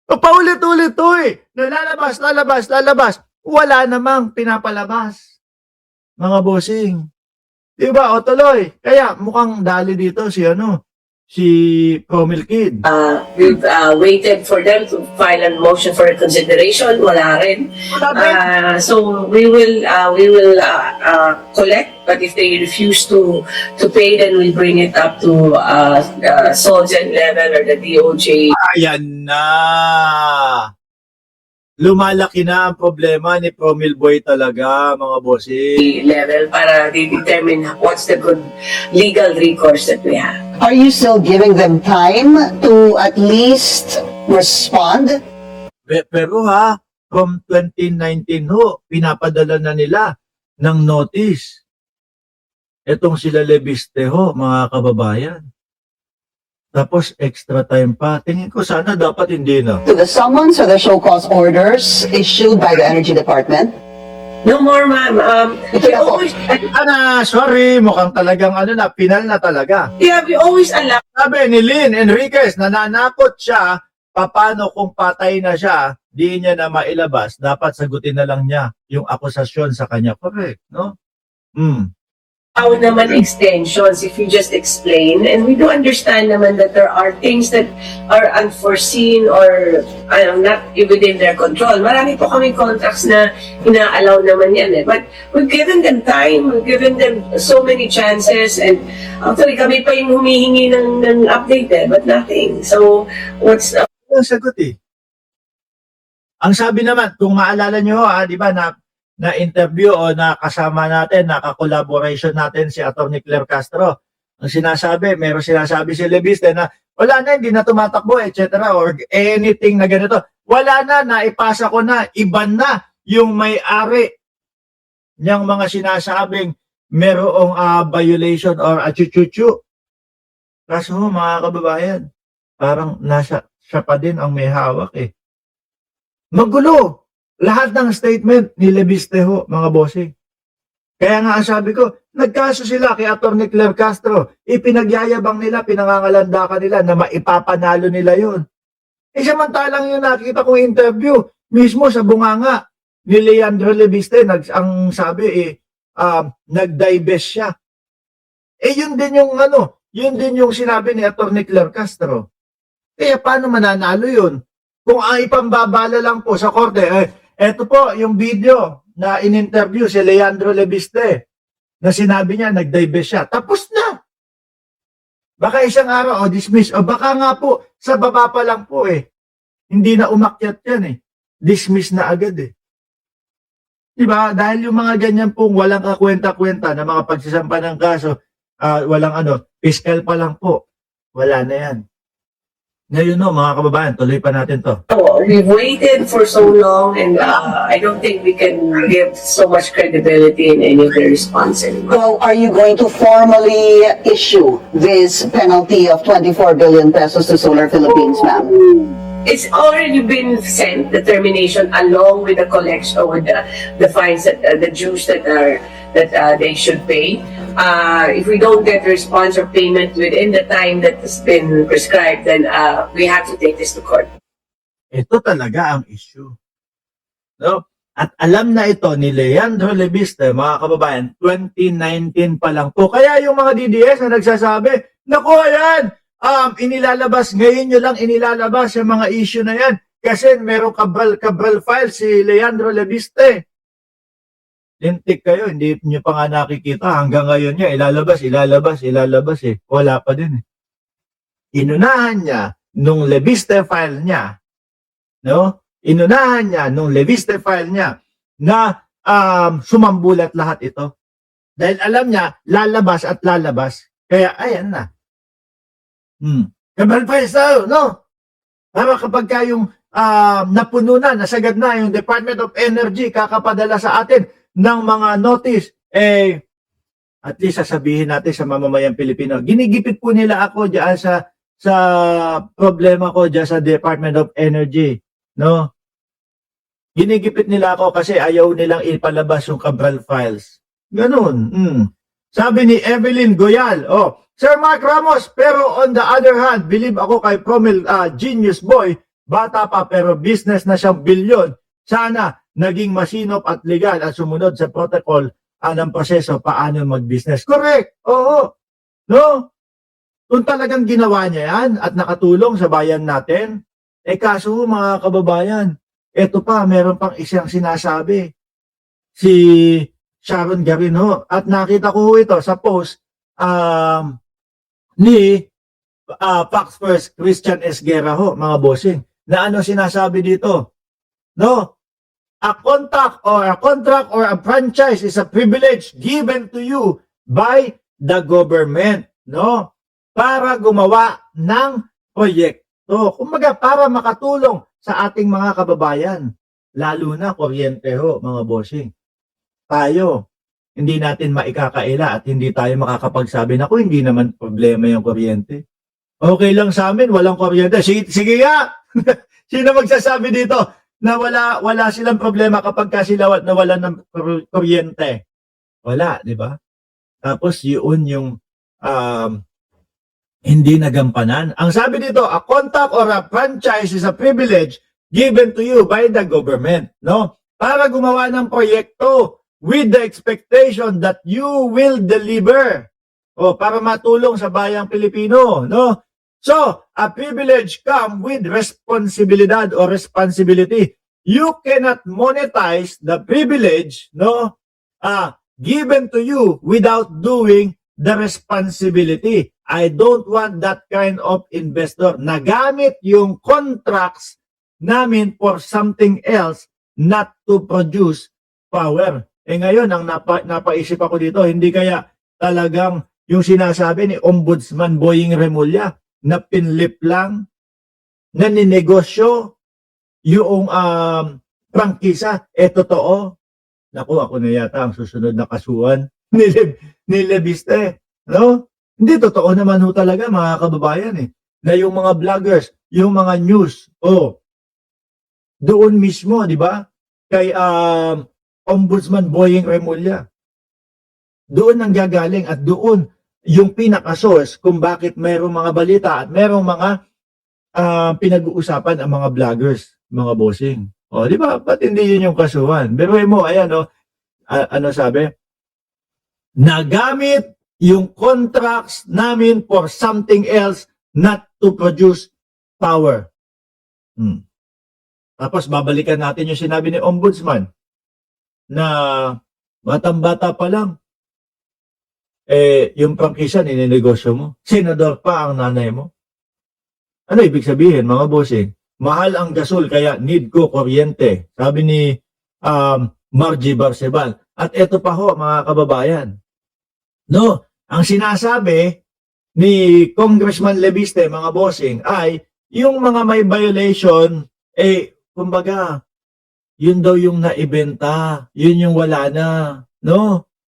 Paulit-ulit to eh. Lalabas, lalabas, lalabas. Wala namang pinapalabas. Mga bossing. Diba? O tuloy. Kaya mukhang dali dito si si Promil Kid. We've waited for them to file a motion for consideration. Wala rin. So we will collect, but if they refuse to pay, then we bring it up to the SOGEN level or the DOJ. Ayan na. Lumalaki na ang problema ni Promil Boy talaga, mga bossing. Level para they determine what's the good legal recourse that we have. Are you still giving them time to at least respond? Pero from 2019 pinapadala na nila ng notice. Etong sila Lebiste mga kababayan. Tapos extra time pa. Tingin ko sana dapat hindi na. To the summons or the show cause orders issued by the Energy Department? No more, ma'am. We always, Sorry, mukhang talagang final na talaga. yeah, we always allow. Sabi ni Lynn Enriquez, nananakot siya, paano kung patay na siya, di niya na mailabas, dapat sagutin na lang niya yung akusasyon sa kanya. Correct, no? Naman extensions if you just explain, and we do understand naman that there are things that are unforeseen or not within their control. Marami po kami contracts na ina-allow naman yan but we've given them time, we've given them so many chances, and actually kami pa yung humihingi ng update but nothing. So what's Ang sagot ang sabi naman, kung maalala nyo di ba na interview o nakasama natin, naka-collaboration natin si Atty. Claire Castro. Ang sinasabi, meron sinasabi si Lebiste na wala na, hindi na tumatakbo, etc. or anything na ganito. Wala na, naipasa ko na, iba na yung may-ari niyang mga sinasabing merong violation or achuchuchu. Kaso mga kababayan, parang siya pa din ang may hawak Magulo. Lahat ng statement ni Lebiste mga bossing. Kaya nga sabi ko, nagkaso sila kay Atty. Claire Castro. Ipinagyayabang nila, pinangangalandakan nila na maipapanalo nila yun. Samantalang yung nakita kong interview, mismo sa bunganga ni Leandro Lebiste, ang sabi nag-divest siya. Yun din yung sinabi ni Atty. Claire Castro. Kaya paano mananalo yun? Kung ang ipambabala lang po sa korte, eto po yung video na in-interview si Leandro Lebiste na sinabi niya nag-divest siya. Tapos na. Baka isang araw dismiss. O baka nga po sa baba pa lang po Hindi na umakyat yan Dismiss na agad Diba? Dahil yung mga ganyan pong walang kakwenta-kwenta na mga pagsasampa ng kaso, walang fiscal pa lang po. Wala na yan. Ngayon mga kababayan, tuloy pa natin to. We've waited for so long, and I don't think we can give so much credibility in any of the response anymore. Well, are you going to formally issue this penalty of 24 billion pesos to Solar Philippines, ma'am? It's already been sent, the termination, along with the collection with the fines that the dues that they should pay. If we don't get a response or payment within the time that has been prescribed, then we have to take this to court. Ito talaga ang issue. No? At alam na ito ni Leandro Lebiste, mga kababayan, 2019 pa lang po. Kaya yung mga DDS na nagsasabi, naku, ayan, inilalabas, ngayon nyo lang inilalabas yung mga issue na yan. Kasi merong kabral file si Leandro Lebiste. Lintik kayo, hindi nyo pa nga nakikita. Hanggang ngayon niya, ilalabas. Wala pa din Inunahan niya nung Lebiste file niya, no? Inunahan niya nung Lebiste file niya na sumambulat lahat ito. Dahil alam niya, lalabas at lalabas. Kaya, ayan na. Kabral files tayo, no? Para kapag kayong napuno na, nasagad na yung Department of Energy, kakapadala sa atin ng mga notice, at least sasabihin natin sa mamamayang Pilipino, ginigipit po nila ako diyan sa problema ko diyan sa Department of Energy, no? Ginigipit nila ako kasi ayaw nilang ipalabas yung Cabral files. Ganun. Sabi ni Evelyn Goyal, Sir Mark Ramos, pero on the other hand, believe ako kay Promil Genius Boy, bata pa pero business na siyang bilyon. Sana naging masinop at legal at sumunod sa protocol ng proseso paano mag-business. Correct. Oo. No? Kung talagang ginawa niya yan at nakatulong sa bayan natin, kaso mga kababayan, eto pa, meron pang isang sinasabi. Si Sharon Garino. At nakita ko ito sa post ni Fox First Christian Esguerra ho, mga bossing. Na ano sinasabi dito? No? A contract or a franchise is a privilege given to you by the government, no? Para gumawa ng proyekto. Kumbaga, para makatulong sa ating mga kababayan. Lalo na kuryente ho, mga bossing. Tayo, hindi natin maikakaila at hindi tayo makakapagsabi na hindi naman problema yung kuryente. Okay lang sa amin, walang kuryente. Sige nga! Sino magsasabi dito na wala silang problema kapag sila nawalan ng kuryente? Wala, di ba? Tapos yun yung hindi nagampanan. Ang sabi dito, a contract or a franchise is a privilege given to you by the government, no? Para gumawa ng proyekto with the expectation that you will deliver. O para matulong sa bayang Pilipino, no? So, a privilege comes with responsibilidad or responsibility. You cannot monetize the privilege, no, given to you without doing the responsibility. I don't want that kind of investor na gamit yung contracts namin for something else not to produce power. Ngayon, ang napaisip ako dito, hindi kaya talagang yung sinasabi ni Ombudsman Boying Remulla na pinlip lang, na ninegosyo yung prangkisa, totoo. Naku, ako na yata ang susunod na kasuhan ni Lebiste. No? Hindi, totoo naman ho talaga mga kababayan na yung mga vloggers, yung mga news, doon mismo, di ba? Kay Ombudsman Boying Remulla. Doon ang gagaling at doon yung pinaka-source kung bakit mayroong mga balita at mayroong mga pinag-uusapan ang mga vloggers, mga bossing. Di ba? Ba't hindi yun yung kasuhan? Pero mo, ayan, ano sabi? Nagamit yung contracts namin for something else not to produce power. Tapos babalikan natin yung sinabi ni Ombudsman na batang-bata pa lang, yung prangkisa nininegosyo mo. Senador pa ang nanay mo. Ano ibig sabihin, mga bossing? Mahal ang gasol kaya need ko kuryente. Sabi ni Margie Barcebal. At eto pa ho, mga kababayan. No, ang sinasabi ni Congressman Lebiste, mga bossing, ay yung mga may violation, kumbaga, yun daw yung naibenta, yun yung wala na. No?